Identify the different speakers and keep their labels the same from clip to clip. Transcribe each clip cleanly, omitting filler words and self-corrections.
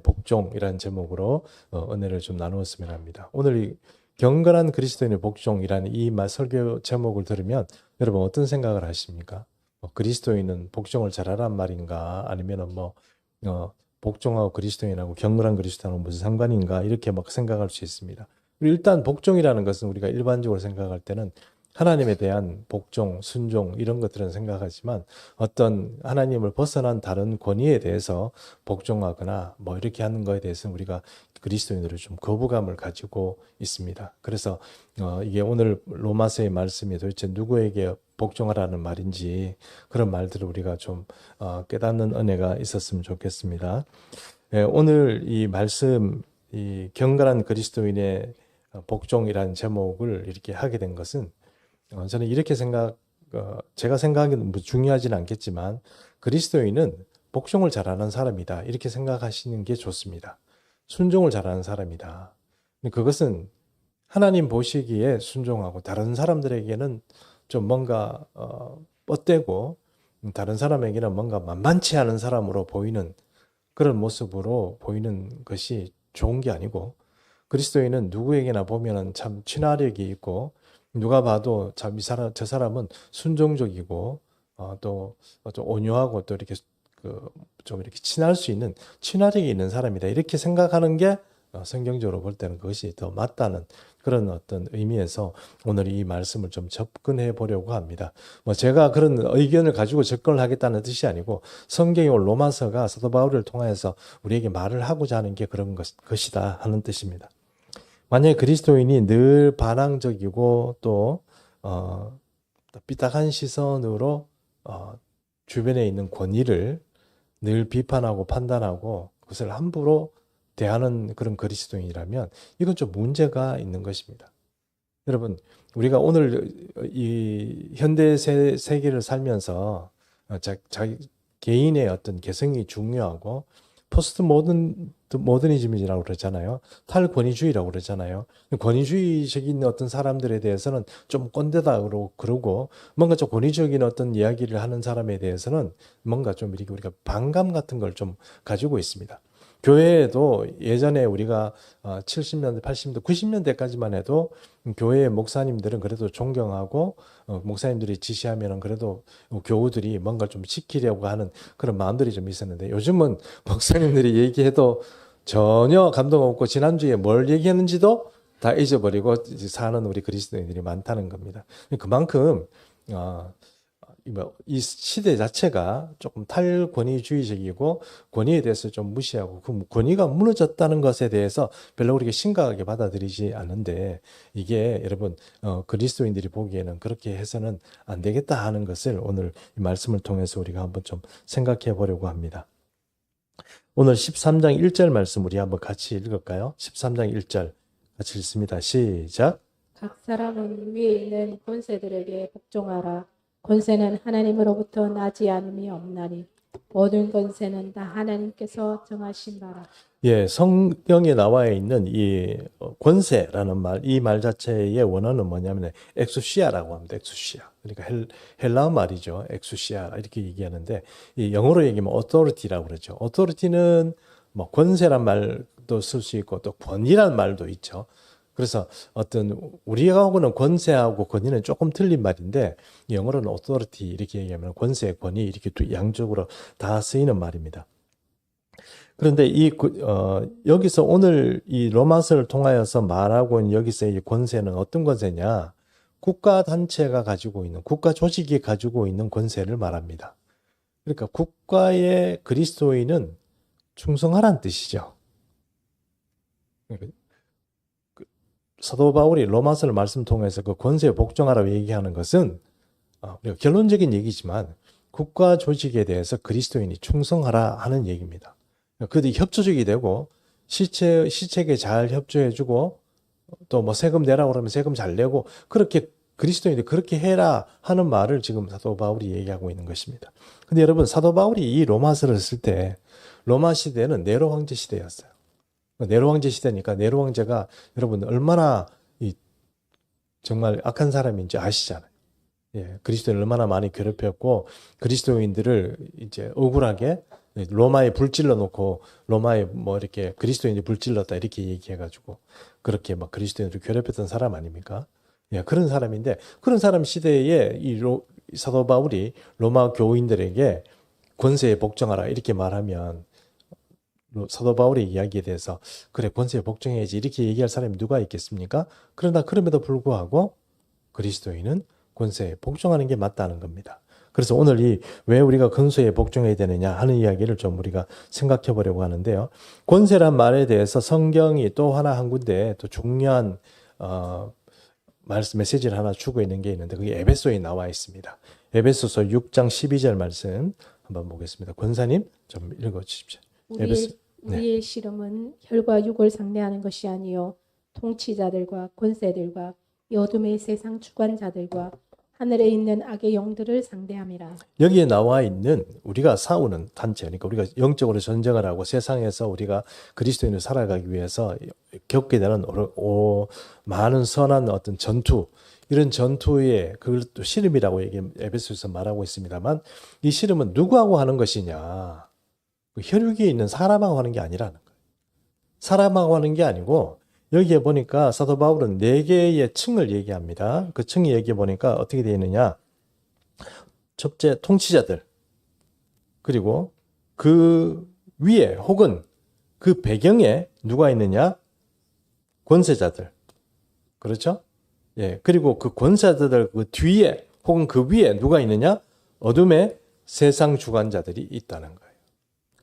Speaker 1: 복종이라는 제목으로 은혜를 좀 나누었으면 합니다. 오늘 이 경건한 그리스도인의 복종이라는 이 설교 제목을 들으면 여러분 어떤 생각을 하십니까? 그리스도인은 복종을 잘하란 말인가? 아니면 복종하고 그리스도인하고 경건한 그리스도인하고 무슨 상관인가? 이렇게 막 생각할 수 있습니다. 일단 복종이라는 것은 우리가 일반적으로 생각할 때는 하나님에 대한 복종, 순종 이런 것들은 생각하지만 어떤 하나님을 벗어난 다른 권위에 대해서 복종하거나 이렇게 하는 거에 대해서는 우리가 그리스도인으로 좀 거부감을 가지고 있습니다. 그래서 이게 오늘 로마서의 말씀이 도대체 누구에게 복종하라는 말인지 그런 말들을 우리가 좀 깨닫는 은혜가 있었으면 좋겠습니다. 오늘 이 말씀, 이 경건한 그리스도인의 복종이라는 제목을 이렇게 하게 된 것은 저는 이렇게 제가 생각하기는 중요하지는 않겠지만 그리스도인은 복종을 잘하는 사람이다. 이렇게 생각하시는 게 좋습니다. 순종을 잘하는 사람이다. 그것은 하나님 보시기에 순종하고 다른 사람들에게는 좀 뭔가 뻗대고 다른 사람에게는 뭔가 만만치 않은 사람으로 보이는 그런 모습으로 보이는 것이 좋은 게 아니고 그리스도인은 누구에게나 보면은 참 친화력이 있고 누가 봐도 참 저 사람은 순종적이고 또 좀 온유하고 또 이렇게 좀 이렇게 친할 수 있는 친화력이 있는 사람이다. 이렇게 생각하는 게 성경적으로 볼 때는 그것이 더 맞다는 그런 어떤 의미에서 오늘 이 말씀을 좀 접근해 보려고 합니다. 제가 그런 의견을 가지고 접근을 하겠다는 뜻이 아니고 성경의 로마서가 사도 바울을 통해서 우리에게 말을 하고자 하는 게 그런 것이다 하는 뜻입니다. 만약에 그리스도인이 늘 반항적이고 또 삐딱한 시선으로 주변에 있는 권위를 늘 비판하고 판단하고 그것을 함부로 대하는 그런 그리스도인이라면 이건 좀 문제가 있는 것입니다. 여러분, 우리가 오늘 이 현대 세계를 살면서 자기 개인의 어떤 개성이 중요하고 포스트 모더니즘이라고 그러잖아요. 탈권위주의라고 그러잖아요. 권위주의적인 어떤 사람들에 대해서는 좀 꼰대다 그러고 뭔가 좀 권위적인 어떤 이야기를 하는 사람에 대해서는 뭔가 좀 이렇게 우리가 반감 같은 걸 좀 가지고 있습니다. 교회에도 예전에 우리가 70년대, 80년대, 90년대까지만 해도 교회의 목사님들은 그래도 존경하고 목사님들이 지시하면은 그래도 교우들이 뭔가 좀 지키려고 하는 그런 마음들이 좀 있었는데 요즘은 목사님들이 얘기해도 전혀 감동 없고 지난주에 뭘 얘기했는지도 다 잊어버리고 사는 우리 그리스도인들이 많다는 겁니다. 그만큼 이 시대 자체가 조금 탈권위주의적이고 권위에 대해서 좀 무시하고 그 권위가 무너졌다는 것에 대해서 별로 우리가 심각하게 받아들이지 않는데 이게 여러분 그리스도인들이 보기에는 그렇게 해서는 안 되겠다 하는 것을 오늘 이 말씀을 통해서 우리가 한번 좀 생각해 보려고 합니다. 오늘 13장 1절 말씀 우리 한번 같이 읽을까요? 13장 1절 같이 읽습니다. 시작.
Speaker 2: 각 사람은 위에 있는 권세들에게 복종하라. 권세는 하나님으로부터 나지 않음이 없나니 모든 권세는 다 하나님께서 정하신 바라.
Speaker 1: 예, 성경에 나와 있는 이 권세라는 말, 이 말 자체의 원어는 뭐냐면 엑수시아라고 합니다. 엑수시아. 그러니까 헬라어 말이죠. 엑수시아 이렇게 얘기하는데 이 영어로 얘기하면 authority라고 그러죠. authority는 권세란 말도 쓸 수 있고 또 권위란 말도 있죠. 그래서 어떤 우리하고는 권세하고 권위는 조금 틀린 말인데 영어로는 authority 이렇게 얘기하면 권세, 권위 이렇게 또 양적으로 다 쓰이는 말입니다. 그런데 여기서 오늘 이 로마서를 통하여서 말하고 있는 여기서 이 권세는 어떤 권세냐? 국가 단체가 가지고 있는, 국가 조직이 가지고 있는 권세를 말합니다. 그러니까 국가의 그리스도인은 충성하란 뜻이죠. 사도 바울이 로마서를 말씀 통해서 그 권세에 복종하라고 얘기하는 것은 결론적인 얘기지만 국가 조직에 대해서 그리스도인이 충성하라 하는 얘기입니다. 그들이 협조적이 되고 시책에 잘 협조해주고 또 세금 내라고 그러면 세금 잘 내고 그렇게 그리스도인들이 그렇게 해라 하는 말을 지금 사도 바울이 얘기하고 있는 것입니다. 근데 여러분 사도 바울이 이 로마서를 쓸 때 로마 시대는 네로 황제 시대였어요. 네로 황제 시대니까 네로 황제가 여러분 얼마나 정말 악한 사람인지 아시잖아요. 예, 그리스도인을 얼마나 많이 괴롭혔고 그리스도인들을 이제 억울하게 로마에 불질러 놓고 로마에 뭐 이렇게 그리스도인이 불질렀다 이렇게 얘기해가지고 그렇게 막 그리스도인들을 괴롭혔던 사람 아닙니까? 예, 그런 사람인데 그런 사람 시대에 사도 바울이 로마 교인들에게 권세에 복종하라 이렇게 말하면 사도 바울의 이야기에 대해서 그래 권세에 복종해야지 이렇게 얘기할 사람이 누가 있겠습니까? 그러나 그럼에도 불구하고 그리스도인은 권세에 복종하는 게 맞다는 겁니다. 그래서 오늘 왜 우리가 권세에 복종해야 되느냐 하는 이야기를 좀 우리가 생각해 보려고 하는데요. 권세란 말에 대해서 성경이 또 하나 한 군데 또 중요한 메시지를 하나 주고 있는 게 있는데 그게 에베소에 나와 있습니다. 에베소서 6장 12절 말씀 한번 보겠습니다. 권사님 좀 읽어 주십시오.
Speaker 2: 우리의 씨름은 혈과 육을 상대하는 것이 아니요 통치자들과 권세들과 이 어둠의 세상 주관자들과 하늘에 있는 악의 영들을 상대함이라. 여기에
Speaker 1: 나와 있는 우리가 싸우는 단체, 그러니까 우리가 영적으로 전쟁을 하고 세상에서 우리가 그리스도인으로 살아가기 위해서 겪게 되는 많은 선한 어떤 전투, 이런 전투에 그걸 또 씨름이라고 에베소에서 말하고 있습니다만 이 씨름은 누구하고 하는 것이냐? 혈육에 있는 사람하고 하는 게 아니라는 거예요. 사람하고 하는 게 아니고 여기에 보니까 사도 바울은 4개의 층을 얘기합니다. 그 층이 얘기해 보니까 어떻게 되어 있느냐. 첫째, 통치자들. 그리고 그 위에 혹은 그 배경에 누가 있느냐? 권세자들. 그렇죠? 예. 그리고 그 권세자들 그 뒤에 혹은 그 위에 누가 있느냐? 어둠의 세상 주관자들이 있다는 거예요.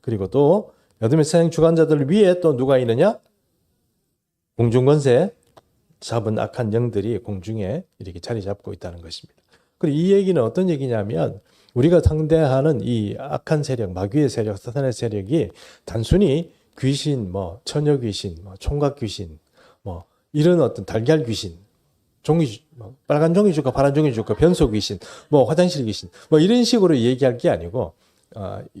Speaker 1: 그리고 또 어둠의 세상 주관자들 위에 또 누가 있느냐? 공중권세 잡은 악한 영들이 공중에 이렇게 자리 잡고 있다는 것입니다. 그리고 이 얘기는 어떤 얘기냐면 우리가 상대하는 이 악한 세력, 마귀의 세력, 사탄의 세력이 단순히 귀신, 처녀 귀신, 총각 귀신, 이런 어떤 달걀 귀신, 빨간 종이 줄까, 파란 종이 줄까, 변소 귀신, 화장실 귀신, 이런 식으로 얘기할 게 아니고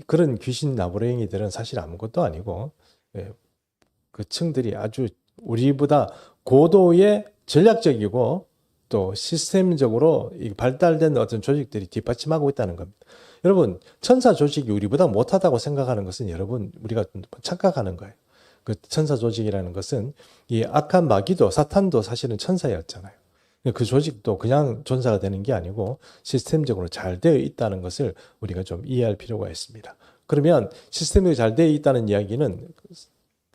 Speaker 1: 그런 귀신 나부랭이들은 사실 아무것도 아니고 그 층들이 아주 우리보다 고도의 전략적이고 또 시스템적으로 발달된 어떤 조직들이 뒷받침하고 있다는 겁니다. 여러분, 천사 조직이 우리보다 못하다고 생각하는 것은 여러분, 우리가 착각하는 거예요. 그 천사 조직이라는 것은 이 악한 마귀도 사탄도 사실은 천사였잖아요. 그 조직도 그냥 전사가 되는 게 아니고 시스템적으로 잘 되어 있다는 것을 우리가 좀 이해할 필요가 있습니다. 그러면 시스템이 잘 되어 있다는 이야기는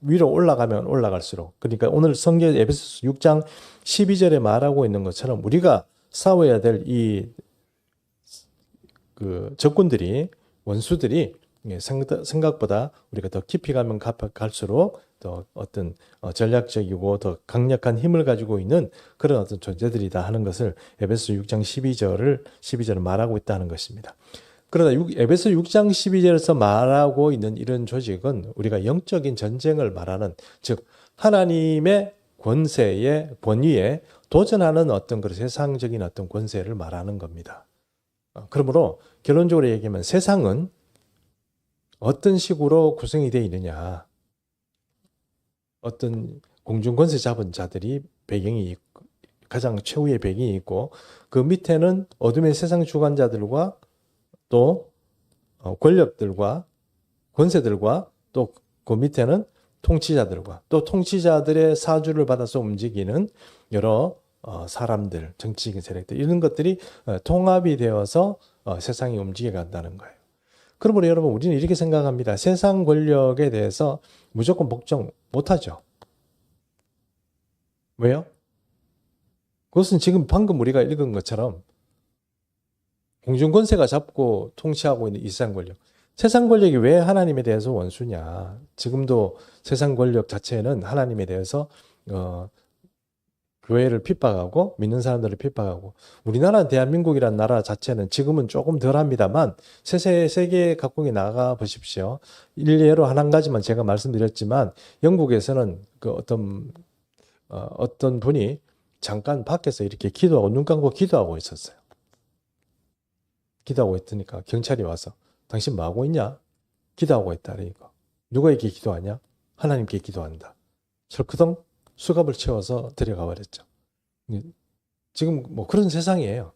Speaker 1: 위로 올라가면 올라갈수록, 그러니까 오늘 성경 에베소서 6장 12절에 말하고 있는 것처럼 우리가 싸워야 될 그 적군들이, 원수들이 생각보다 우리가 더 깊이 가면 갈수록 더 어떤 전략적이고 더 강력한 힘을 가지고 있는 그런 어떤 존재들이다 하는 것을 에베소 6장 12절을 말하고 있다는 것입니다. 그러나 에베소 6장 12절에서 말하고 있는 이런 조직은 우리가 영적인 전쟁을 말하는, 즉 하나님의 권세의 권위에 도전하는 어떤 그런 세상적인 어떤 권세를 말하는 겁니다. 그러므로 결론적으로 얘기하면 세상은 어떤 식으로 구성이 되어 있느냐. 어떤 공중권세 잡은 자들이 배경이 있고, 가장 최후의 배경이 있고, 그 밑에는 어둠의 세상 주관자들과 또 권력들과 권세들과 또 그 밑에는 통치자들과 또 통치자들의 사주를 받아서 움직이는 여러 사람들, 정치적인 세력들, 이런 것들이 통합이 되어서 세상이 움직여 간다는 거예요. 그러므로 여러분, 우리는 이렇게 생각합니다. 세상 권력에 대해서 무조건 복종 못하죠. 왜요? 그것은 지금 방금 우리가 읽은 것처럼 공중권세가 잡고 통치하고 있는 이 세상 권력. 세상 권력이 왜 하나님에 대해서 원수냐. 지금도 세상 권력 자체는 하나님에 대해서 교회를 핍박하고 믿는 사람들을 핍박하고, 우리나라 대한민국이라는 나라 자체는 지금은 조금 덜합니다만 세계 각국에 나가 보십시오. 일례로 한 가지만 제가 말씀드렸지만 영국에서는 그 어떤 분이 잠깐 밖에서 이렇게 기도하고 눈 감고 기도하고 있었어요. 기도하고 있으니까 경찰이 와서 당신 뭐 하고 있냐? 기도하고 있다. 그러니까 누구에게 기도하냐? 하나님께 기도한다. 철크덩 수갑을 채워서 데려가 버렸죠. 지금 그런 세상이에요.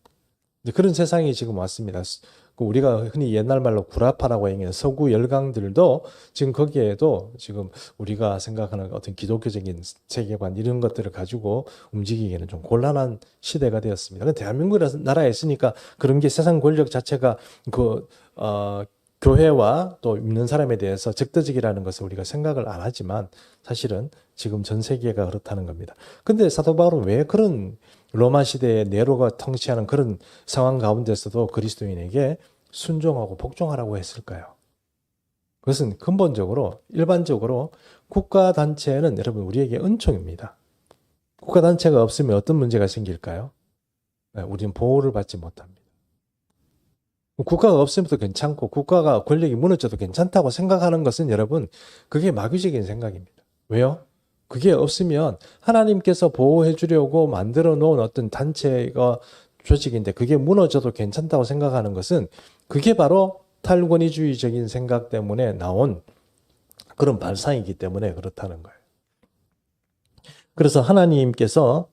Speaker 1: 그런 세상이 지금 왔습니다. 그 우리가 흔히 옛날 말로 구라파라고 얘기하는 서구 열강들도 지금 거기에도 지금 우리가 생각하는 어떤 기독교적인 세계관 이런 것들을 가지고 움직이기에는 좀 곤란한 시대가 되었습니다. 근데 대한민국 나라에 있으니까 그런 게 세상 권력 자체가 교회와 또 믿는 사람에 대해서 적대적이라는 것을 우리가 생각을 안 하지만 사실은 지금 전 세계가 그렇다는 겁니다. 근데 사도 바울은 왜 그런 로마 시대의 네로가 통치하는 그런 상황 가운데서도 그리스도인에게 순종하고 복종하라고 했을까요? 그것은 근본적으로 일반적으로 국가단체는 여러분 우리에게 은총입니다. 국가단체가 없으면 어떤 문제가 생길까요? 우리는 보호를 받지 못합니다. 국가가 없으면 또 괜찮고 국가가 권력이 무너져도 괜찮다고 생각하는 것은 여러분 그게 마귀적인 생각입니다. 왜요? 그게 없으면 하나님께서 보호해 주려고 만들어 놓은 어떤 단체가 조직인데 그게 무너져도 괜찮다고 생각하는 것은 그게 바로 탈권위주의적인 생각 때문에 나온 그런 발상이기 때문에 그렇다는 거예요. 그래서 하나님께서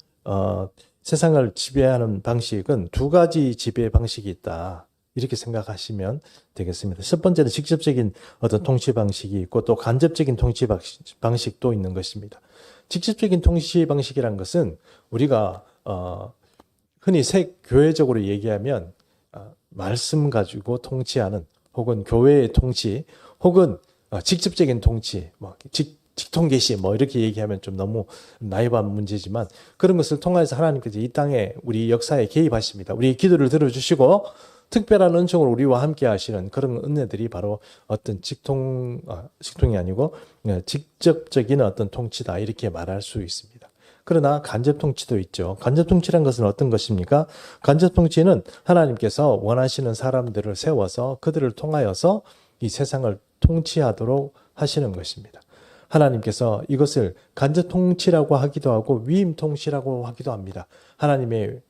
Speaker 1: 세상을 지배하는 방식은 두 가지 지배 방식이 있다. 이렇게 생각하시면 되겠습니다. 첫 번째는 직접적인 어떤 통치 방식이 있고 또 간접적인 통치 방식도 있는 것입니다. 직접적인 통치 방식이란 것은 우리가 흔히 교회적으로 얘기하면 말씀 가지고 통치하는 혹은 교회의 통치 혹은 직접적인 통치, 직통계시 이렇게 얘기하면 좀 너무 나이브한 문제지만 그런 것을 통해서 하나님께서 이 땅에 우리 역사에 개입하십니다. 우리의 기도를 들어주시고 특별한 은총을 우리와 함께 하시는 그런 은혜들이 바로 어떤 직통이 아니고 직접적인 어떤 통치다 이렇게 말할 수 있습니다. 그러나 간접 통치도 있죠. 간접 통치란 것은 어떤 것입니까? 간접 통치는 하나님께서 원하시는 사람들을 세워서 그들을 통하여서 이 세상을 통치하도록 하시는 것입니다. 하나님께서 이것을 간접 통치라고 하기도 하고 위임 통치라고 하기도 합니다. 하나님의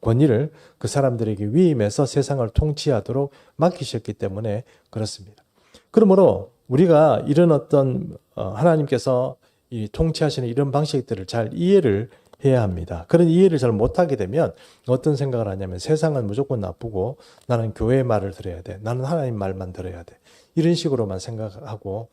Speaker 1: 권위를 그 사람들에게 위임해서 세상을 통치하도록 맡기셨기 때문에 그렇습니다. 그러므로 우리가 이런 어떤 하나님께서 이 통치하시는 이런 방식들을 잘 이해를 해야 합니다. 그런 이해를 잘 못하게 되면 어떤 생각을 하냐면 세상은 무조건 나쁘고 나는 교회의 말을 들어야 돼. 나는 하나님 말만 들어야 돼. 이런 식으로만 생각하고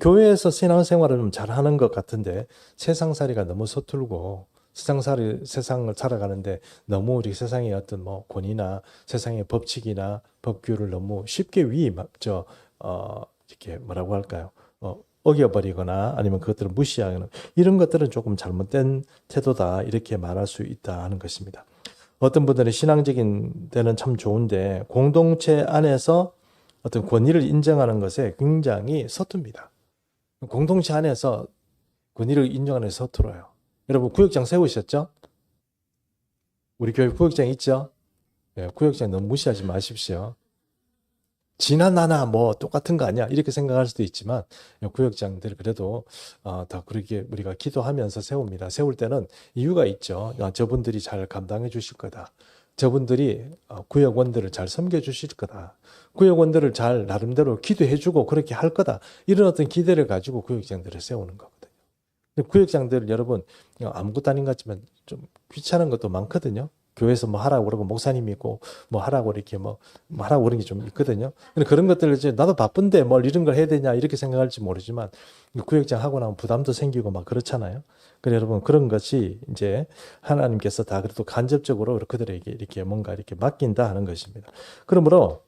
Speaker 1: 교회에서 신앙생활을 좀 잘하는 것 같은데 세상살이가 너무 서툴고 세상을 살아가는데 너무 우리 세상의 어떤 권위나 세상의 법칙이나 법규를 너무 쉽게 이렇게 뭐라고 할까요? 어겨버리거나 아니면 그것들을 무시하거나 이런 것들은 조금 잘못된 태도다 이렇게 말할 수 있다 하는 것입니다. 어떤 분들은 신앙적인 데는 참 좋은데 공동체 안에서 어떤 권위를 인정하는 것에 굉장히 서툽니다. 공동체 안에서 권위를 인정하는 데 서툴어요. 여러분 구역장 세우셨죠? 우리 교회 구역장 있죠? 네, 구역장 너무 무시하지 마십시오. 지나 나나 똑같은 거 아니야 이렇게 생각할 수도 있지만 구역장들 그래도 다 그렇게 우리가 기도하면서 세웁니다. 세울 때는 이유가 있죠. 저분들이 잘 감당해 주실 거다. 저분들이 구역원들을 잘 섬겨 주실 거다. 구역원들을 잘 나름대로 기도해 주고 그렇게 할 거다. 이런 어떤 기대를 가지고 구역장들을 세우는 거거든요. 근데 구역장들 여러분 아무것도 아닌 것 같지만 좀 귀찮은 것도 많거든요. 교회에서 하라고 그러고 목사님이 있고 하라고 이렇게 하라고 그런 게 좀 있거든요. 근데 그런 것들을 이제 나도 바쁜데 뭘 이런 걸 해야 되냐 이렇게 생각할지 모르지만 구역장 하고 나면 부담도 생기고 그렇잖아요. 그래 여러분 그런 것이 이제 하나님께서 다 그래도 간접적으로 그들에게 이렇게 뭔가 이렇게 맡긴다 하는 것입니다. 그러므로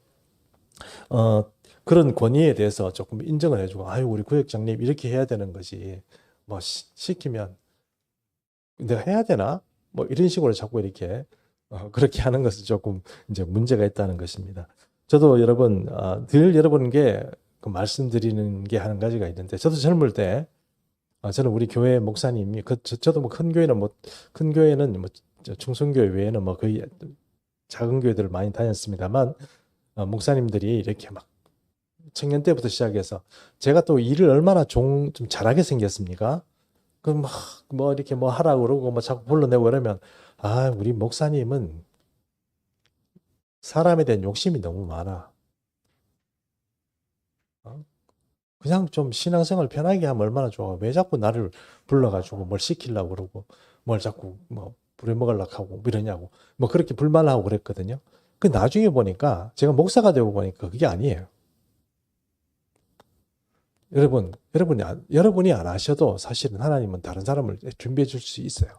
Speaker 1: 그런 권위에 대해서 조금 인정을 해주고 우리 구역장님 이렇게 해야 되는 거지 시키면 내가 해야 되나? 이런 식으로 자꾸 이렇게 그렇게 하는 것은 조금 이제 문제가 있다는 것입니다. 저도 여러분 늘 여러분께 말씀드리는 게 한 가지가 있는데 저도 젊을 때 저는 우리 교회 목사님이 저도 큰 교회는 충성교회 외에는 거의 작은 교회들을 많이 다녔습니다만 목사님들이 이렇게 청년 때부터 시작해서 제가 또 일을 얼마나 좀 잘하게 생겼습니까? 그럼 이렇게 하라고 그러고 자꾸 불러내고 그러면 우리 목사님은 사람에 대한 욕심이 너무 많아. 그냥 좀 신앙생활 편하게 하면 얼마나 좋아. 왜 자꾸 나를 불러가지고 뭘 시키려고 그러고 뭘 자꾸 부려먹으려고 하고 뭐 이러냐고 뭐 그렇게 불만하고 그랬거든요. 그 나중에 보니까 제가 목사가 되고 보니까 그게 아니에요. 여러분이 안 하셔도 사실은 하나님은 다른 사람을 준비해 줄 수 있어요.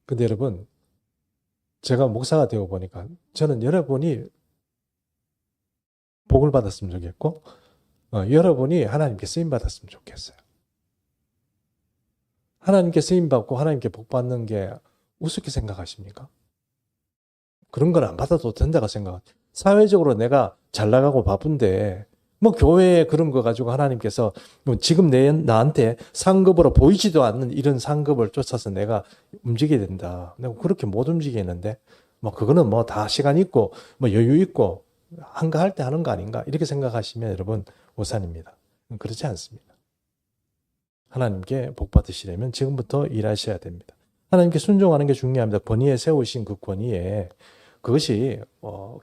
Speaker 1: 근데 여러분, 제가 목사가 되고 보니까 저는 여러분이 복을 받았으면 좋겠고, 여러분이 하나님께 쓰임 받았으면 좋겠어요. 하나님께 쓰임 받고 하나님께 복 받는 게 우습게 생각하십니까? 그런 건 안 받아도 된다고 생각. 사회적으로 내가 잘 나가고 바쁜데 뭐 교회에 그런 거 가지고 하나님께서 지금 나한테 상급으로 보이지도 않는 이런 상급을 쫓아서 내가 움직여야 된다. 내가 그렇게 못 움직이는데 뭐 그거는 뭐 다 시간 있고 뭐 여유 있고 한가할 때 하는 거 아닌가 이렇게 생각하시면 여러분 오산입니다. 그렇지 않습니다. 하나님께 복 받으시려면 지금부터 일하셔야 됩니다. 하나님께 순종하는 게 중요합니다. 권위에 세우신 그 권위에 그것이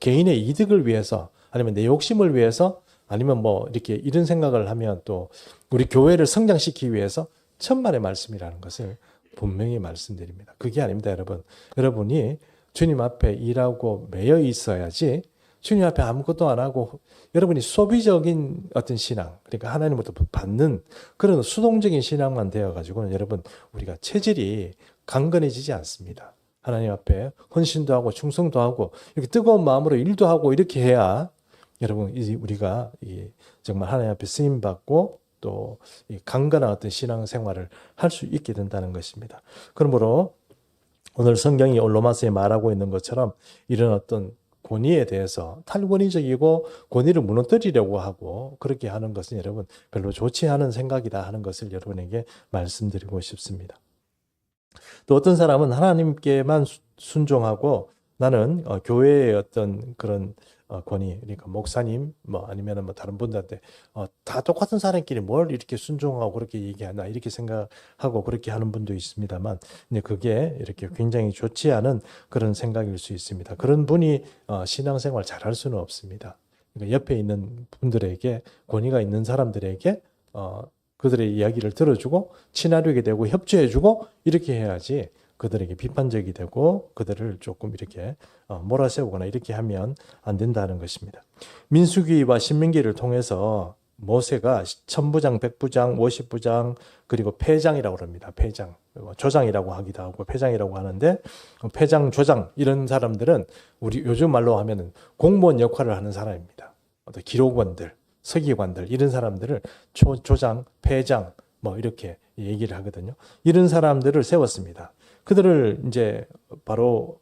Speaker 1: 개인의 이득을 위해서 아니면 내 욕심을 위해서 아니면 뭐 이렇게 이런 생각을 하면 또 우리 교회를 성장시키기 위해서 천만의 말씀이라는 것을 분명히 말씀드립니다. 그게 아닙니다, 여러분. 여러분이 주님 앞에 일하고 매여 있어야지 주님 앞에 아무것도 안 하고 여러분이 소비적인 어떤 신앙, 그러니까 하나님으로부터 받는 그런 수동적인 신앙만 되어가지고는 여러분 우리가 체질이 강건해지지 않습니다. 하나님 앞에 헌신도 하고 충성도 하고 이렇게 뜨거운 마음으로 일도 하고 이렇게 해야 여러분 우리가 정말 하나님 앞에 쓰임 받고 또 강건한 어떤 신앙 생활을 할 수 있게 된다는 것입니다. 그러므로 오늘 성경이 로마서에 말하고 있는 것처럼 이런 어떤 권위에 대해서 탈권위적이고 권위를 무너뜨리려고 하고 그렇게 하는 것은 여러분 별로 좋지 않은 생각이다 하는 것을 여러분에게 말씀드리고 싶습니다. 또 어떤 사람은 하나님께만 순종하고 나는 교회의 어떤 그런 권위, 그러니까 목사님, 뭐 아니면 뭐 다른 분들한테 다 똑같은 사람끼리 뭘 이렇게 순종하고 그렇게 얘기하나 이렇게 생각하고 그렇게 하는 분도 있습니다만, 근데 그게 이렇게 굉장히 좋지 않은 그런 생각일 수 있습니다. 그런 분이 신앙생활 잘할 수는 없습니다. 그러니까 옆에 있는 분들에게 권위가 있는 사람들에게 그들의 이야기를 들어주고 친화력이 되고 협조해주고 이렇게 해야지. 그들에게 비판적이 되고 그들을 조금 이렇게 몰아세우거나 이렇게 하면 안 된다는 것입니다. 민수기와 신명기를 통해서 모세가 천부장, 백부장, 50부장 그리고 패장이라고 합니다. 패장, 조장이라고 하기도 하고 패장이라고 하는데 패장, 조장 이런 사람들은 우리 요즘 말로 하면은 공무원 역할을 하는 사람입니다. 어떤 기록원들, 서기관들 이런 사람들을 조장, 패장 뭐 이렇게 얘기를 하거든요. 이런 사람들을 세웠습니다.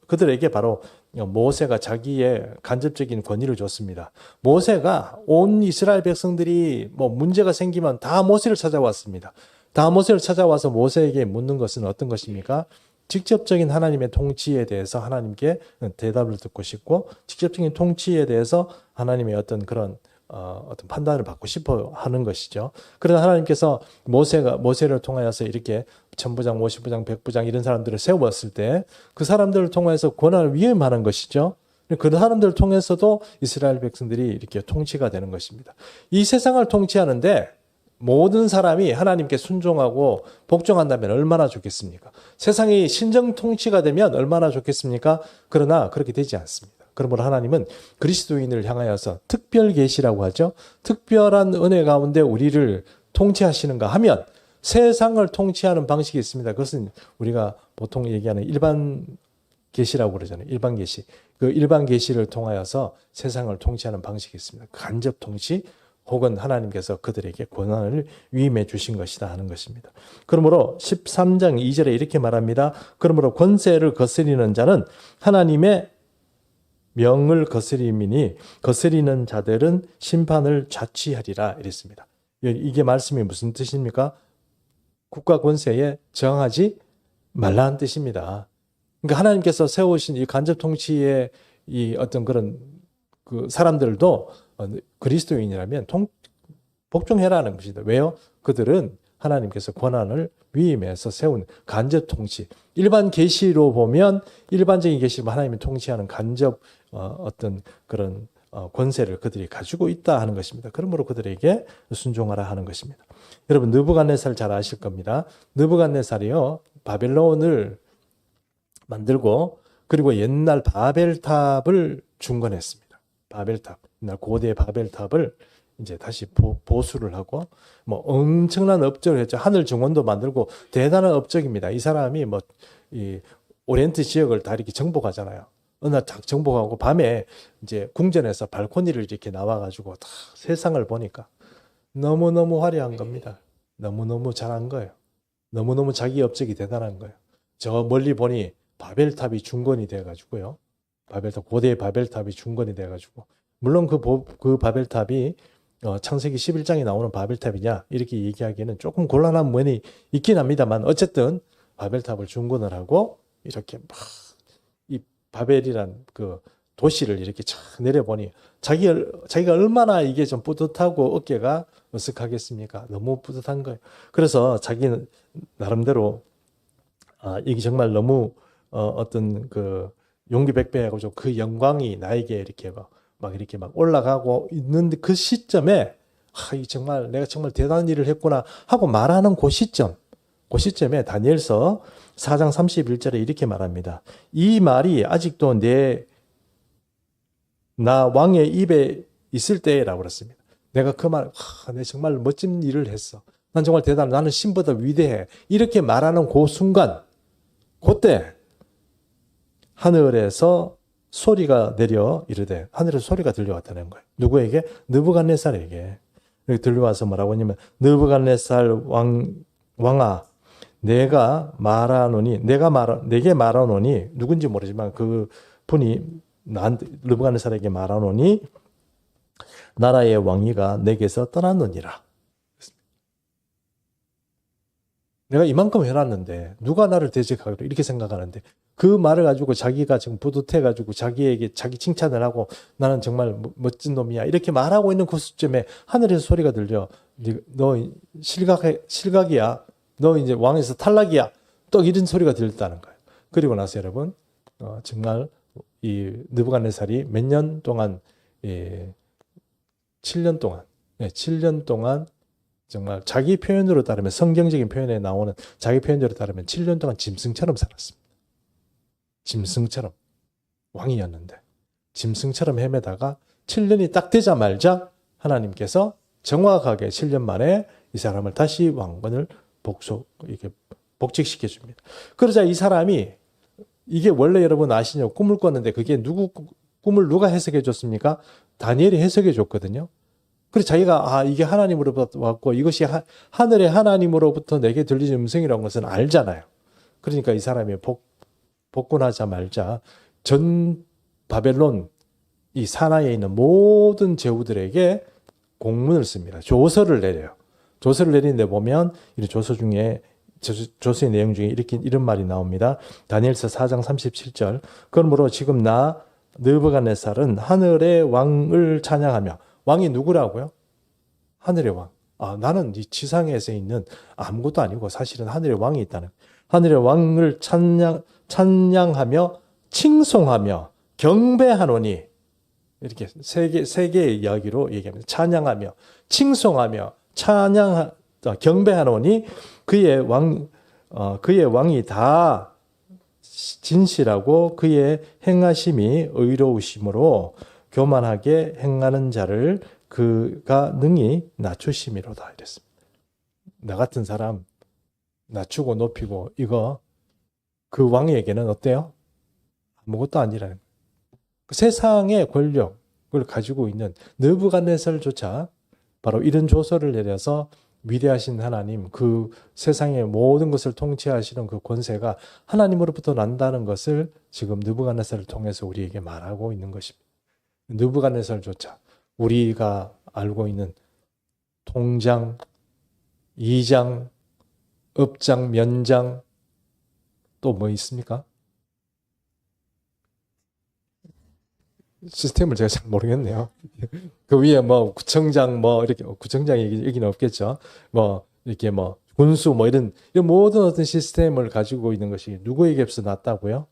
Speaker 1: 그들에게 바로 모세가 자기의 간접적인 권위를 줬습니다. 모세가 온 이스라엘 백성들이 뭐 문제가 생기면 다 모세를 찾아왔습니다. 다 모세를 찾아와서 모세에게 묻는 것은 어떤 것입니까? 직접적인 하나님의 통치에 대해서 하나님께 대답을 듣고 싶고 직접적인 통치에 대해서 하나님의 어떤 그런 어떤 판단을 받고 싶어 하는 것이죠. 그래서 하나님께서 모세를 통하여서 이렇게 천부장, 50부장, 100부장 이런 사람들을 세웠을 때 그 사람들을 통해서 권한을 위임하는 것이죠. 그 사람들을 통해서도 이스라엘 백성들이 이렇게 통치가 되는 것입니다. 이 세상을 통치하는데 모든 사람이 하나님께 순종하고 복종한다면 얼마나 좋겠습니까? 세상이 신정 통치가 되면 얼마나 좋겠습니까? 그러나 그렇게 되지 않습니다. 그러므로 하나님은 그리스도인을 향하여서 특별 계시라고 하죠. 특별한 은혜 가운데 우리를 통치하시는가 하면 세상을 통치하는 방식이 있습니다. 그것은 우리가 보통 얘기하는 일반 계시라고 그러잖아요. 일반 계시. 그 일반 계시를 통하여서 세상을 통치하는 방식이 있습니다. 간접 통치 혹은 하나님께서 그들에게 권한을 위임해 주신 것이다 하는 것입니다. 그러므로 13장 2절에 이렇게 말합니다. 그러므로 권세를 거스리는 자는 하나님의 명을 거스림이니 거스리는 자들은 심판을 자취하리라 이랬습니다. 이게 말씀이 무슨 뜻입니까? 국가 권세에 저항하지 말라는 뜻입니다. 그러니까 하나님께서 세우신 이 간접 통치의 이 어떤 그런 그 사람들도 그리스도인이라면 복종해라는 것이다. 왜요? 그들은 하나님께서 권한을 위임해서 세운 간접 통치. 일반 계시로 보면 일반적인 계시로 하나님이 통치하는 간접 어떤 그런 권세를 그들이 가지고 있다 하는 것입니다. 그러므로 그들에게 순종하라 하는 것입니다. 여러분 느부갓네살 잘 아실 겁니다. 느부갓네살이요 바벨론을 만들고 그리고 옛날 바벨탑을 중건했습니다. 바벨탑, 옛날 고대 바벨탑을 이제 다시 보수를 하고 뭐 엄청난 업적을 했죠. 하늘 정원도 만들고 대단한 업적입니다. 이 사람이 뭐 이 오리엔트 지역을 다 이렇게 정복하잖아요. 어느 날 딱 정복하고 밤에 이제 궁전에서 발코니를 이렇게 나와가지고 다 세상을 보니까 너무너무 화려한 겁니다. 너무너무 잘한 거예요. 너무너무 자기 업적이 대단한 거예요. 저 멀리 보니 바벨탑이 중건이 돼가지고요. 바벨탑, 고대 바벨탑이 중건이 돼가지고 물론 그 바벨탑이 창세기 11장에 나오는 바벨탑이냐 이렇게 얘기하기에는 조금 곤란한 면이 있긴 합니다만 어쨌든 바벨탑을 중건을 하고 이렇게 막 이 바벨이란 그 도시를 이렇게 쫙 내려보니 자기가 얼마나 이게 좀 뿌듯하고 어깨가 으쓱하겠습니까? 너무 뿌듯한 거예요. 그래서 자기는 나름대로 이게 정말 너무 어떤 그 용기백배하고 좀 그 영광이 나에게 이렇게 막 이렇게 막 올라가고 있는 그 시점에 이 정말 내가 정말 대단한 일을 했구나 하고 말하는 그 시점에 다니엘서 4장 31절에 이렇게 말합니다. 이 말이 아직도 나 왕의 입에 있을 때라고 그랬습니다. 내가 그 말, 내가 정말 멋진 일을 했어. 난 정말 대단해. 나는 신보다 위대해. 이렇게 말하는 그 순간, 그때 하늘에서 소리가 내려 이르되 하늘에서 소리가 들려왔다는 거예요. 누구에게? 느부갓네살에게. 여기 들려와서 뭐라고 하냐면 느부갓네살 왕아 내게 말하노니 누군지 모르지만 그 분이 느부갓네살에게 말하노니 나라의 왕위가 내게서 떠났느니라. 내가 이만큼 해놨는데 누가 나를 대적하기로 이렇게 생각하는데 그 말을 가지고 자기가 지금 뿌듯해가지고 자기 칭찬을 하고 나는 정말 멋진 놈이야 이렇게 말하고 있는 그 시점에 하늘에서 소리가 들려. 너 실각이야. 너 이제 왕에서 탈락이야. 또 이런 소리가 들렸다는 거예요. 그리고 나서 여러분 정말 이 느부갓네살이 몇 년 동안 7년 동안 정말 자기 표현으로 따르면 성경적인 표현에 나오는 자기 표현대로 따르면 7년 동안 짐승처럼 살았습니다. 짐승처럼 왕이었는데 짐승처럼 헤매다가 7년이 딱 되자마자 하나님께서 정확하게 7년 만에 이 사람을 다시 왕권을 복직시켜 줍니다. 그러자 이 사람이 이게 원래 여러분 아시냐고 꿈을 꿨는데 그게 꿈을 누가 해석해 줬습니까? 다니엘이 해석해 줬거든요. 그래서 자기가 이게 하나님으로부터 왔고 이것이 하늘의 하나님으로부터 내게 들리는 음성이라는 것은 알잖아요. 그러니까 이 사람이 복군하자마자 전 바벨론 이 산하에 있는 모든 제후들에게 공문을 씁니다. 조서를 내려요. 조서를 내리는데 보면 이 조서 중에 조서의 내용 중에 이런 말이 나옵니다. 다니엘서 4장 37절. 그러므로 지금 나 느부갓네살은 하늘의 왕을 찬양하며 왕이 누구라고요? 하늘의 왕. 나는 이 지상에서 있는 아무것도 아니고 사실은 하늘의 왕이 있다는. 하늘의 왕을 찬양하며 칭송하며 경배하노니 이렇게 세 개의 이야기로 얘기합니다. 찬양하며 칭송하며 경배하노니 그의 왕이 다 진실하고 그의 행하심이 의로우심으로 교만하게 행하는 자를 그가 능히 낮추심이로다 이랬습니다. 나 같은 사람 낮추고 높이고 이거 그 왕에게는 어때요? 아무것도 아니라는 거예요. 그 세상의 권력을 가지고 있는 느부갓네살조차 바로 이런 조서를 내려서 위대하신 하나님, 그 세상의 모든 것을 통치하시는 그 권세가 하나님으로부터 난다는 것을 지금 느부갓네살을 통해서 우리에게 말하고 있는 것입니다. 느부갓네살조차 우리가 알고 있는 통장, 이장, 업장, 면장 또 뭐 있습니까? 시스템을 제가 잘 모르겠네요. 그 위에 뭐 구청장 뭐 이렇게 구청장 얘기는 없겠죠. 뭐 이렇게 뭐 군수 뭐 이런 모든 어떤 시스템을 가지고 있는 것이 누구에게서 났다고요?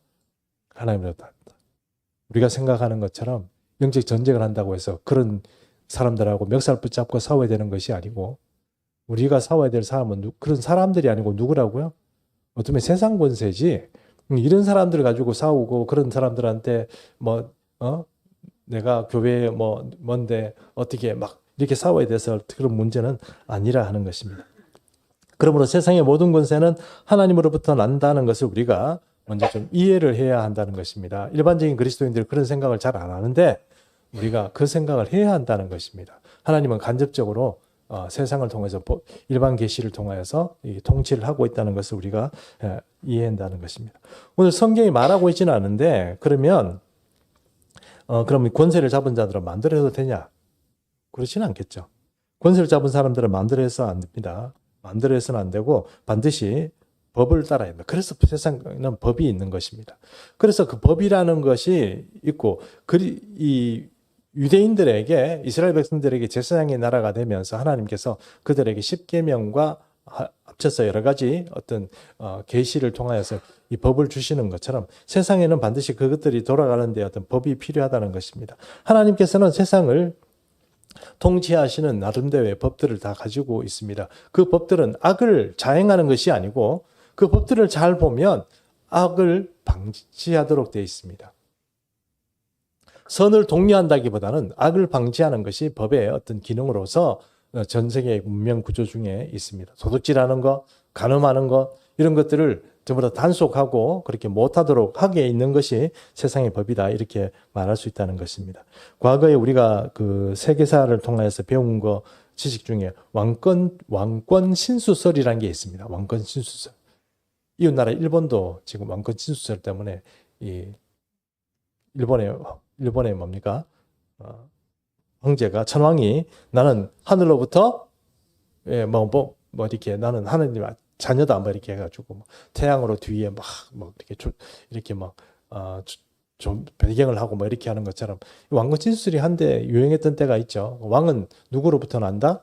Speaker 1: 하나님으로부터 났다. 우리가 생각하는 것처럼 영적 전쟁을 한다고 해서 그런 사람들하고 멱살 붙잡고 싸워야 되는 것이 아니고 우리가 싸워야 될 사람은 그런 사람들이 아니고 누구라고요? 어쩌면 세상 권세지 이런 사람들 가지고 싸우고 그런 사람들한테 뭐, 내가 교회에 뭔데 어떻게 막 이렇게 싸워야 돼서 그런 문제는 아니라 하는 것입니다. 그러므로 세상의 모든 권세는 하나님으로부터 난다는 것을 우리가 먼저 좀 이해를 해야 한다는 것입니다. 일반적인 그리스도인들은 그런 생각을 잘 안 하는데 우리가 그 생각을 해야 한다는 것입니다. 하나님은 간접적으로 세상을 통해서 일반 계시를 통하여서 통치를 하고 있다는 것을 우리가 이해한다는 것입니다. 오늘 성경이 말하고 있지는 않은데 그러면 그럼 권세를 잡은 자들은 마음대로 해도 되냐? 그렇지는 않겠죠. 권세를 잡은 사람들은 마음대로 해서 안 됩니다. 마음대로 해서는 안 되고 반드시 법을 따라야 합니다. 그래서 세상에는 법이 있는 것입니다. 그래서 그 법이라는 것이 있고 이 유대인들에게 이스라엘 백성들에게 제사장의 나라가 되면서 하나님께서 그들에게 십계명과 합쳐서 여러 가지 어떤 계시를 통하여서 이 법을 주시는 것처럼 세상에는 반드시 그것들이 돌아가는 데 어떤 법이 필요하다는 것입니다. 하나님께서는 세상을 통치하시는 나름대로의 법들을 다 가지고 있습니다. 그 법들은 악을 자행하는 것이 아니고 그 법들을 잘 보면 악을 방지하도록 되어 있습니다. 선을 독려한다기보다는 악을 방지하는 것이 법의 어떤 기능으로서 전 세계 문명 구조 중에 있습니다. 도둑질하는 것, 간음하는 것 이런 것들을 전부 다 단속하고 그렇게 못하도록 하게 있는 것이 세상의 법이다 이렇게 말할 수 있다는 것입니다. 과거에 우리가 그 세계사를 통해서 배운 거 지식 중에 왕권 신수설이라는 게 있습니다. 왕권 신수설. 이웃나라 일본도 지금 왕권 신수설 때문에 이 일본의 뭡니까? 황제가 천황이 나는 하늘로부터 이렇게 나는 하느님 자녀다 뭐 이렇게 해가지고 태양으로 뒤에 이렇게 좀 배경을 하고 뭐 이렇게 하는 것처럼 왕권 진술이 한때 유행했던 때가 있죠. 왕은 누구로부터 난다?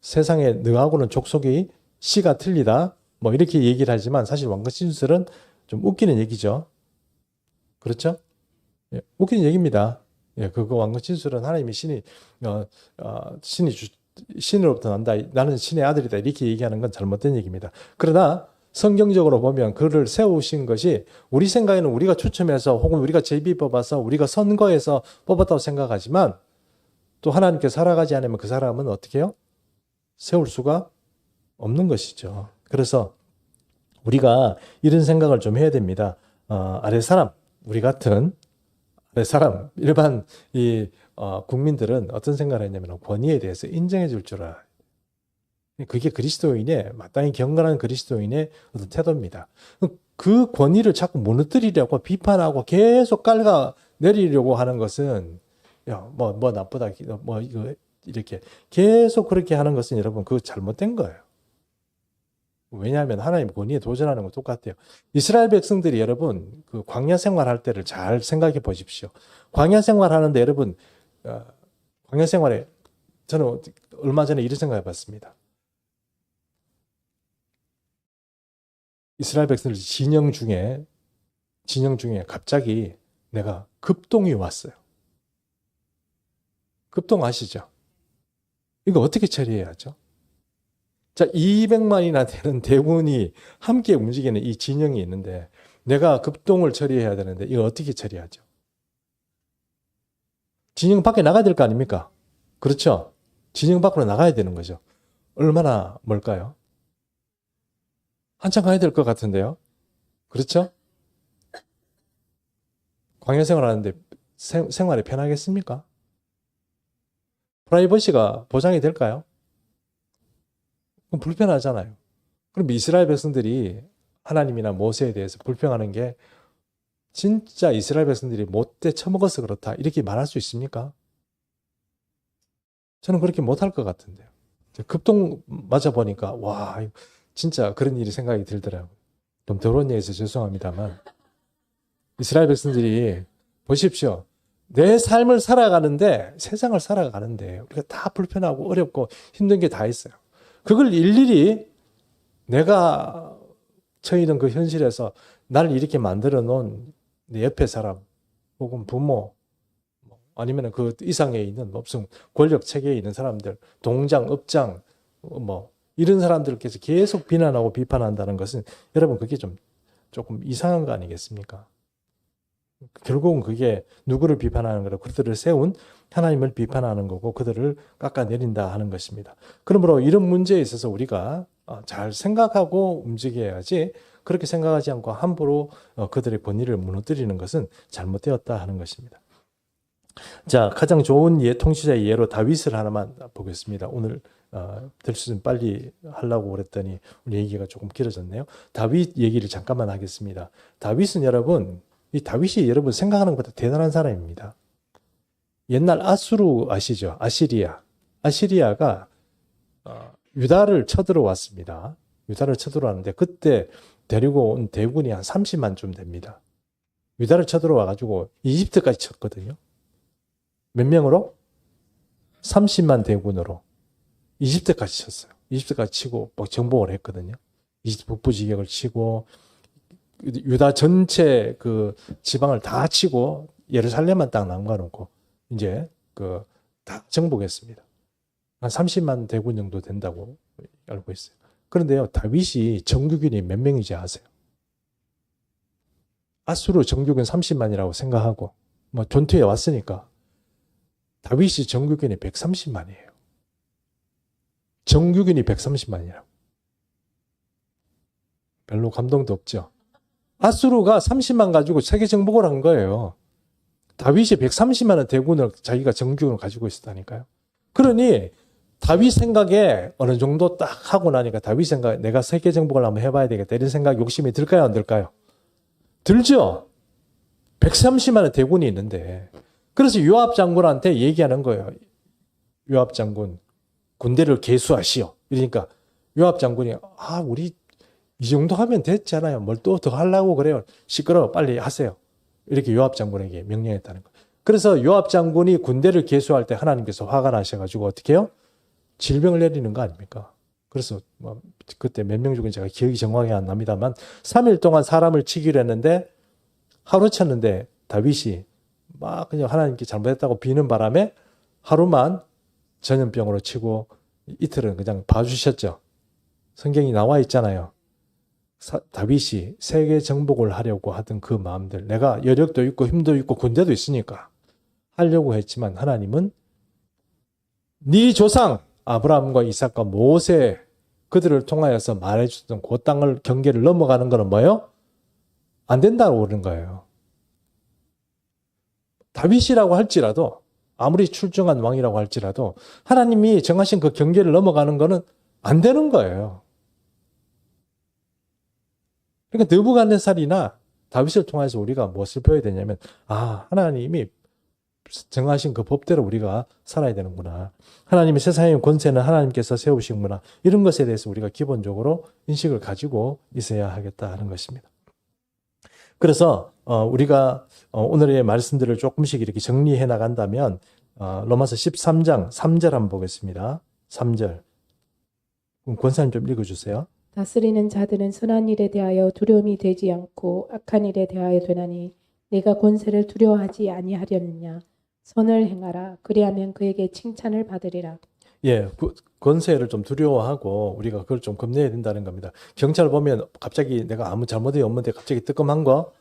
Speaker 1: 세상에 너하고는 족속이 씨가 틀리다. 뭐 이렇게 얘기를 하지만 사실 왕권 진술은 좀 웃기는 얘기죠. 그렇죠? 예, 웃기는 얘기입니다. 예, 그거 왕권 진술은 하나님이 신으로부터 난다. 나는 신의 아들이다. 이렇게 얘기하는 건 잘못된 얘기입니다. 그러나 성경적으로 보면 그를 세우신 것이 우리 생각에는 우리가 추첨해서 혹은 우리가 제비 뽑아서 우리가 선거해서 뽑았다고 생각하지만 또 하나님께 살아가지 않으면 그 사람은 어떻게 해요? 세울 수가 없는 것이죠. 그래서 우리가 이런 생각을 좀 해야 됩니다. 아랫사람, 우리 같은 아랫사람, 일반 국민들은 어떤 생각을 했냐면 권위에 대해서 인정해 줄 줄 알아요. 그게 그리스도인의 마땅히 경건한 그리스도인의 어떤 태도입니다. 그 권위를 자꾸 무너뜨리려고 비판하고 계속 깔아내리려고 하는 것은 뭐 나쁘다 뭐 이거 이렇게 계속 그렇게 하는 것은 여러분 그거 잘못된 거예요. 왜냐하면 하나님 권위에 도전하는 거 똑같아요. 이스라엘 백성들이 여러분 그 광야 생활할 때를 잘 생각해 보십시오. 광야 생활하는데 여러분 광야 생활에 저는 얼마 전에 이런 생각해 봤습니다. 이스라엘 백성들 진영 중에 갑자기 내가 급동이 왔어요. 급동 아시죠? 이거 어떻게 처리해야죠? 자, 200만이나 되는 대군이 함께 움직이는 이 진영이 있는데 내가 급동을 처리해야 되는데 이거 어떻게 처리하죠? 진영 밖에 나가야 될 거 아닙니까? 그렇죠? 진영 밖으로 나가야 되는 거죠. 얼마나 멀까요? 한참 가야 될 것 같은데요. 그렇죠? 광야 생활하는데 생활이 편하겠습니까? 프라이버시가 보장이 될까요? 그럼 불편하잖아요. 그럼 이스라엘 백성들이 하나님이나 모세에 대해서 불평하는 게 진짜 이스라엘 백성들이 못돼 처먹어서 그렇다 이렇게 말할 수 있습니까? 저는 그렇게 못할 것 같은데요. 급동 맞아 보니까 와 진짜 그런 일이 생각이 들더라고요. 좀 더러운 얘기해서 죄송합니다만 이스라엘 백성들이 보십시오. 내 삶을 살아가는데 세상을 살아가는데 우리가 다 불편하고 어렵고 힘든 게 다 있어요. 그걸 일일이 내가 처해 있는 그 현실에서 나를 이렇게 만들어 놓은 내 옆에 사람 혹은 부모 아니면 그 이상에 있는 무슨 권력 체계에 있는 사람들 동장, 업장 뭐 이런 사람들께서 계속 비난하고 비판한다는 것은 여러분 그게 좀 조금 이상한 거 아니겠습니까? 결국은 그게 누구를 비판하는 거라 그들을 세운 하나님을 비판하는 거고 그들을 깎아내린다 하는 것입니다. 그러므로 이런 문제에 있어서 우리가 잘 생각하고 움직여야지 그렇게 생각하지 않고 함부로 그들의 권위를 무너뜨리는 것은 잘못되었다 하는 것입니다. 자, 가장 좋은 통치자의 예로 다윗을 하나만 보겠습니다. 오늘 될 수 있으면 빨리 하려고 그랬더니 우리 얘기가 조금 길어졌네요. 다윗 얘기를 잠깐만 하겠습니다. 다윗은 여러분, 이 다윗이 여러분 생각하는 것보다 대단한 사람입니다. 옛날 아수르 아시죠? 아시리아가 유다를 쳐들어왔습니다. 유다를 쳐들어왔는데 그때 데리고 온 대군이 한 30만쯤 됩니다. 유다를 쳐들어와가지고 이집트까지 쳤거든요. 몇 명으로? 30만 대군으로 이집트까지 쳤어요. 이집트까지 치고 막 정복을 했거든요. 이집트 북부 지역을 치고 유다 전체 그 지방을 다 치고 예루살렘만 딱 남겨놓고 이제 그 다 정복했습니다. 한 30만 대군 정도 된다고 알고 있어요. 그런데요, 다윗이 정규군이 몇 명인지 아세요? 아수르 정규군 30만이라고 생각하고 뭐 전투에 왔으니까 다윗이 정규군이 130만이에요. 정규군이 130만이라고. 별로 감동도 없죠. 아수르가 30만 가지고 세계 정복을 한 거예요. 다윗이 130만의 대군을 자기가 정규군을 가지고 있었다니까요. 그러니 다윗 생각에 어느 정도 딱 하고 나니까 다윗 생각에 내가 세계 정복을 한번 해봐야 되겠다 이런 생각 욕심이 들까요 안 들까요? 들죠. 130만의 대군이 있는데 그래서 요압 장군한테 얘기하는 거예요. 요압 장군 군대를 계수하시오. 이러니까 요압 장군이 우리 이 정도 하면 됐잖아요. 뭘 또 더 하려고 그래요. 시끄러워 빨리 하세요. 이렇게 요압 장군에게 명령했다는 거예요. 그래서 요압 장군이 군대를 계수할 때 하나님께서 화가 나셔가지고 어떻게 해요? 질병을 내리는 거 아닙니까? 그래서 뭐 그때 몇 명 죽은 제가 기억이 정확히 안 납니다만 3일 동안 사람을 치기로 했는데 하루 쳤는데 다윗이 막 그냥 하나님께 잘못했다고 비는 바람에 하루만 전염병으로 치고 이틀은 그냥 봐주셨죠. 성경이 나와 있잖아요. 다윗이 세계 정복을 하려고 하던 그 마음들, 내가 여력도 있고 힘도 있고 군대도 있으니까 하려고 했지만 하나님은 네 조상 아브라함과 이삭과 모세 그들을 통하여서 말해주던 그 땅을 경계를 넘어가는 거는 뭐예요? 안 된다고 그러는 거예요. 다윗이라고 할지라도 아무리 출중한 왕이라고 할지라도 하나님이 정하신 그 경계를 넘어가는 거는 안 되는 거예요. 그러니까 느부갓네살이나 다윗을 통해서 우리가 무엇을 배워야 되냐면 하나님이 정하신 그 법대로 우리가 살아야 되는구나. 하나님의 세상의 권세는 하나님께서 세우시는구나. 이런 것에 대해서 우리가 기본적으로 인식을 가지고 있어야 하겠다 하는 것입니다. 그래서 우리가 오늘의 말씀들을 조금씩 이렇게 정리해 나간다면 로마서 13장 3절 한번 보겠습니다. 3절. 권사님 좀 읽어주세요.
Speaker 2: 다스리는 자들은 선한 일에 대하여 두려움이 되지 않고 악한 일에 대하여 되나니 내가 권세를 두려워하지 아니하려느냐. 선을 행하라. 그리하면 그에게 칭찬을 받으리라.
Speaker 1: 예, 권세를 좀 두려워하고 우리가 그걸 좀 겁내야 된다는 겁니다. 경찰 보면 갑자기 내가 아무 잘못이 없는데 갑자기 뜨끔한 거,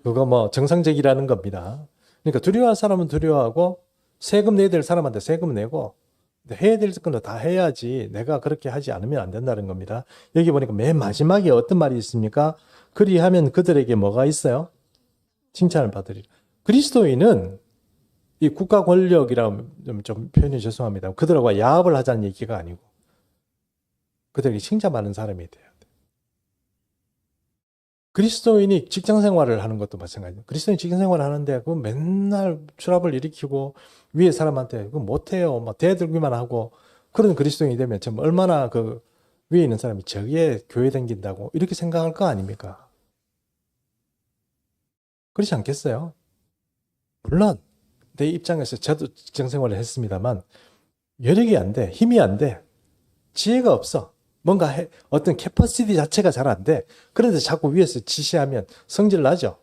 Speaker 1: 그거 뭐 정상적이라는 겁니다. 그러니까 두려워할 사람은 두려워하고 세금 내야 될 사람한테 세금 내고 해야 될 건도 다 해야지 내가 그렇게 하지 않으면 안 된다는 겁니다. 여기 보니까 맨 마지막에 어떤 말이 있습니까? 그리하면 그들에게 뭐가 있어요? 칭찬을 받으리라. 그리스도인은 이 국가 권력이라면 좀 표현이 죄송합니다. 그들과 야합을 하자는 얘기가 아니고 그들에게 칭찬받는 사람이 돼야 돼요. 그리스도인이 직장 생활을 하는 것도 마찬가지예요. 그리스도인 직장 생활을 하는데 그 맨날 트러블 일으키고 위에 사람한테 그거 못해요. 막 대들기만 하고 그런 그리스도인이 되면 참 얼마나 그 위에 있는 사람이 저기에 교회 다닌다고 이렇게 생각할 거 아닙니까? 그렇지 않겠어요? 물론 내 입장에서 저도 직장 생활을 했습니다만 여력이 안 돼. 힘이 안 돼. 지혜가 없어. 뭔가 어떤 캐퍼시티 자체가 잘 안 돼. 그런데 자꾸 위에서 지시하면 성질 나죠.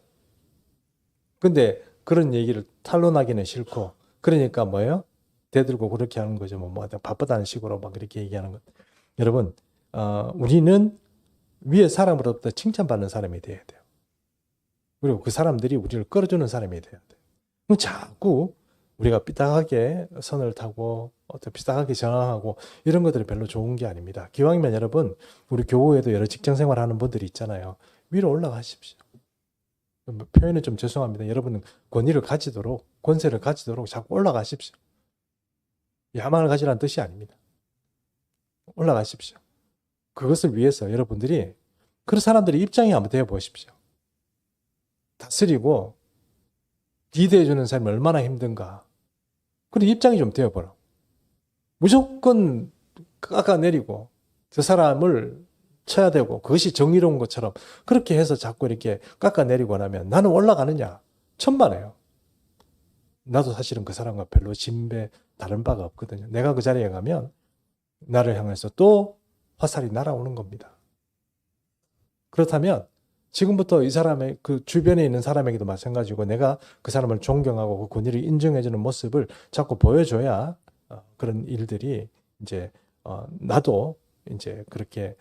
Speaker 1: 근데 그런 얘기를 탄론하기는 싫고 그러니까 뭐예요? 대들고 그렇게 하는 거죠. 뭐 바쁘다는 식으로 막 그렇게 얘기하는 것. 여러분, 우리는 위에 사람으로부터 칭찬받는 사람이 돼야 돼요. 그리고 그 사람들이 우리를 끌어주는 사람이 돼야 돼요. 그럼 자꾸 우리가 삐딱하게 선을 타고 어떤 삐딱하게 저항하고 이런 것들이 별로 좋은 게 아닙니다. 기왕이면 여러분, 우리 교우에도 여러 직장 생활하는 분들이 있잖아요. 위로 올라가십시오. 표현은 좀 죄송합니다. 여러분은 권위를 가지도록, 권세를 가지도록 자꾸 올라가십시오. 야망을 가지라는 뜻이 아닙니다. 올라가십시오. 그것을 위해서 여러분들이 그런 사람들의 입장이 한번 되어 보십시오. 다스리고 리드해주는 삶이 얼마나 힘든가. 그런 입장이 좀 되어보라. 무조건 깎아내리고 저 사람을 쳐야 되고 그것이 정의로운 것처럼 그렇게 해서 자꾸 이렇게 깎아내리고 나면 나는 올라가느냐? 천만에요. 나도 사실은 그 사람과 별로 진배 다른 바가 없거든요. 내가 그 자리에 가면 나를 향해서 또 화살이 날아오는 겁니다. 그렇다면 지금부터 이 사람의 그 주변에 있는 사람에게도 마찬가지고 내가 그 사람을 존경하고 그 권위를 인정해주는 모습을 자꾸 보여줘야 그런 일들이 이제 나도 이제 그렇게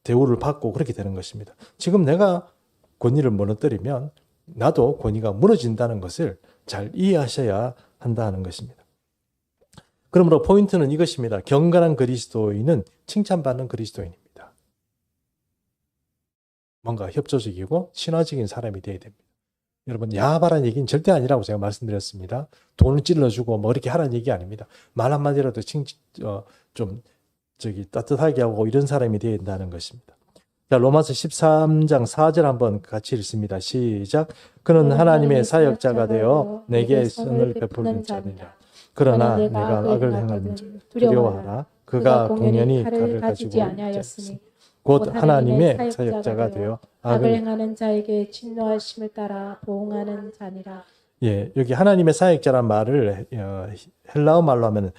Speaker 1: 대우를 받고 그렇게 되는 것입니다. 지금 내가 권위를 무너뜨리면 나도 권위가 무너진다는 것을 잘 이해하셔야 한다는 것입니다. 그러므로 포인트는 이것입니다. 경건한 그리스도인은 칭찬받는 그리스도인입니다. 뭔가 협조적이고 친화적인 사람이 되어야 됩니다. 여러분, 야바라는 얘기는 절대 아니라고 제가 말씀드렸습니다. 돈을 찔러주고 뭐 이렇게 하라는 얘기 아닙니다. 말 한마디라도 좀 따뜻하게 하고 이런 사람이 되어야 된다는 것입니다. 자, 로마서 13장 4절 한번 같이 읽습니다. 시작. 그는 하나님의 사역자가 되어 내게 선을 베푸는 자니라. 그러나 내가 악을 행하는지 두려워하라. 그가 공연히 칼을 가지고 있지. 곧 하나님의 사역자가 되어
Speaker 2: 악을 행하는 자에게 진노하심을 따라 보응하는 자니라.
Speaker 1: 예, 여기 하나님의 사역자란 말을 헬라어 말로 하면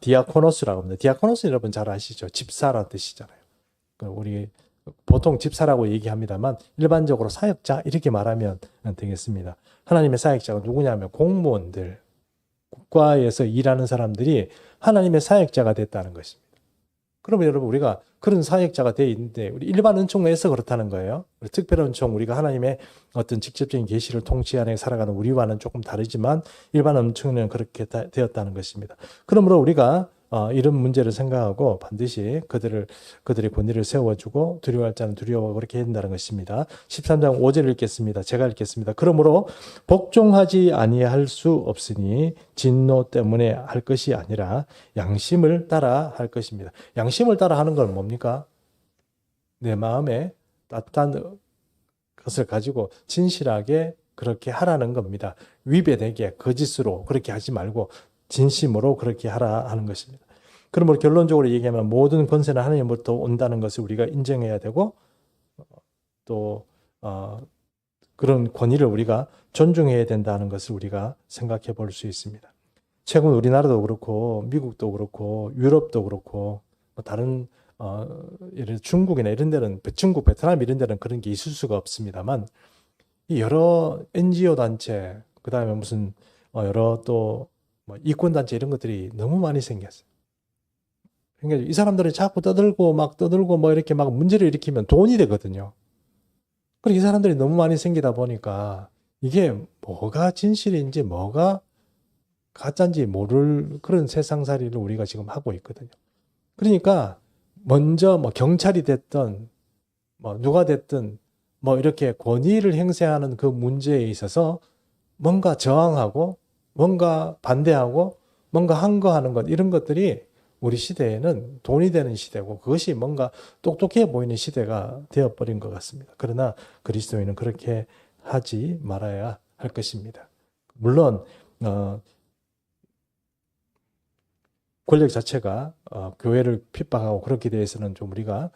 Speaker 1: 디아코노스라고 합니다. 디아코노스 여러분 잘 아시죠? 집사라는 뜻이잖아요. 우리 보통 집사라고 얘기합니다만 일반적으로 사역자 이렇게 말하면 되겠습니다. 하나님의 사역자가 누구냐면 공무원들, 국가에서 일하는 사람들이 하나님의 사역자가 됐다는 것입니다. 그러면 여러분 우리가 그런 사역자가 되어 있는데 우리 일반 은총에서 그렇다는 거예요. 특별 은총 우리가 하나님의 어떤 직접적인 계시를 통치 안에 살아가는 우리와는 조금 다르지만 일반 은총은 그렇게 되었다는 것입니다. 그러므로 우리가 이런 문제를 생각하고 반드시 그들의 권위를 세워주고 두려워할 자는 두려워하고 그렇게 해야 된다는 것입니다. 13장 5절 읽겠습니다. 제가 읽겠습니다. 그러므로 복종하지 아니할 수 없으니 진노 때문에 할 것이 아니라 양심을 따라 할 것입니다. 양심을 따라 하는 건 뭡니까? 내 마음에 따뜻한 것을 가지고 진실하게 그렇게 하라는 겁니다. 위배되게 거짓으로 그렇게 하지 말고 진심으로 그렇게 하라 하는 것입니다. 그러므로 결론적으로 얘기하면 모든 권세는 하나님으로부터 온다는 것을 우리가 인정해야 되고 또 그런 권위를 우리가 존중해야 된다는 것을 우리가 생각해 볼 수 있습니다. 최근 우리나라도 그렇고 미국도 그렇고 유럽도 그렇고 다른 예를 들어 중국이나 이런 데는 중국, 베트남 이런 데는 그런 게 있을 수가 없습니다만 이 여러 NGO 단체 그다음에 무슨 여러 또 이권단체 이런 것들이 너무 많이 생겼어요. 그러니까 이 사람들이 자꾸 떠들고 뭐 이렇게 막 문제를 일으키면 돈이 되거든요. 그리고 이 사람들이 너무 많이 생기다 보니까 이게 뭐가 진실인지 뭐가 가짜인지 모를 그런 세상살이를 우리가 지금 하고 있거든요. 그러니까 먼저 뭐 경찰이 됐든 뭐 누가 됐든 뭐 이렇게 권위를 행사하는 그 문제에 있어서 뭔가 저항하고 뭔가 반대하고 뭔가 항거하는 것 이런 것들이 우리 시대에는 돈이 되는 시대고 그것이 뭔가 똑똑해 보이는 시대가 되어버린 것 같습니다. 그러나 그리스도인은 그렇게 하지 말아야 할 것입니다. 물론 권력 자체가 교회를 핍박하고 그렇게 대해서는 좀 우리가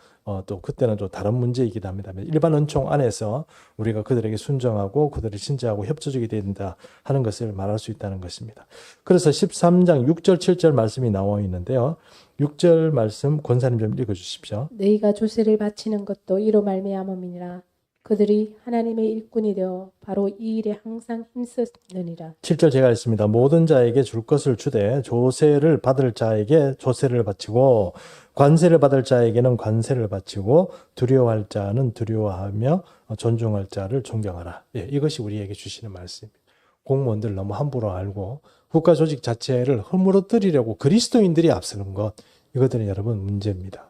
Speaker 1: 또 그때는 좀 다른 문제이기도 합니다. 일반 은총 안에서 우리가 그들에게 순종하고 그들을 신뢰하고 협조적이 된다 하는 것을 말할 수 있다는 것입니다. 그래서 13장 6절 7절 말씀이 나와 있는데요. 6절 말씀 권사님 좀 읽어주십시오.
Speaker 2: 너희가 조세를 바치는 것도 이로 말미암음이니라. 그들이 하나님의 일꾼이 되어 바로 이 일에 항상 힘쓰느니라.
Speaker 1: 7절 제가 읽습니다. 모든 자에게 줄 것을 주되 조세를 받을 자에게 조세를 바치고 관세를 받을 자에게는 관세를 바치고 두려워할 자는 두려워하며 존중할 자를 존경하라. 예, 이것이 우리에게 주시는 말씀입니다. 공무원들 너무 함부로 알고 국가 조직 자체를 허물어뜨리려고 그리스도인들이 앞서는 것, 이것들은 여러분 문제입니다.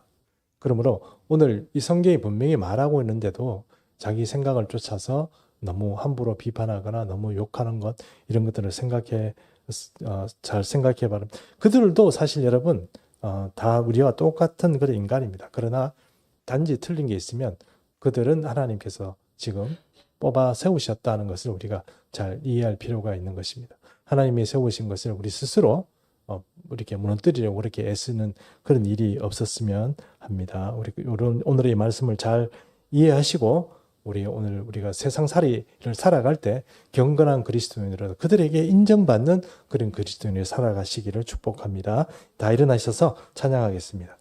Speaker 1: 그러므로 오늘 이 성경이 분명히 말하고 있는데도 자기 생각을 쫓아서 너무 함부로 비판하거나 너무 욕하는 것, 이런 것들을 잘 생각해 바랍니다. 그들도 사실 여러분 다 우리와 똑같은 그런 인간입니다. 그러나 단지 틀린 게 있으면 그들은 하나님께서 지금 뽑아 세우셨다는 것을 우리가 잘 이해할 필요가 있는 것입니다. 하나님이 세우신 것을 우리 스스로 이렇게 무너뜨리려고 그렇게 애쓰는 그런 일이 없었으면 합니다. 오늘의 말씀을 잘 이해하시고 오늘 우리가 세상살이를 살아갈 때 경건한 그리스도인으로 그들에게 인정받는 그런 그리스도인으로 살아가시기를 축복합니다. 다 일어나셔서 찬양하겠습니다.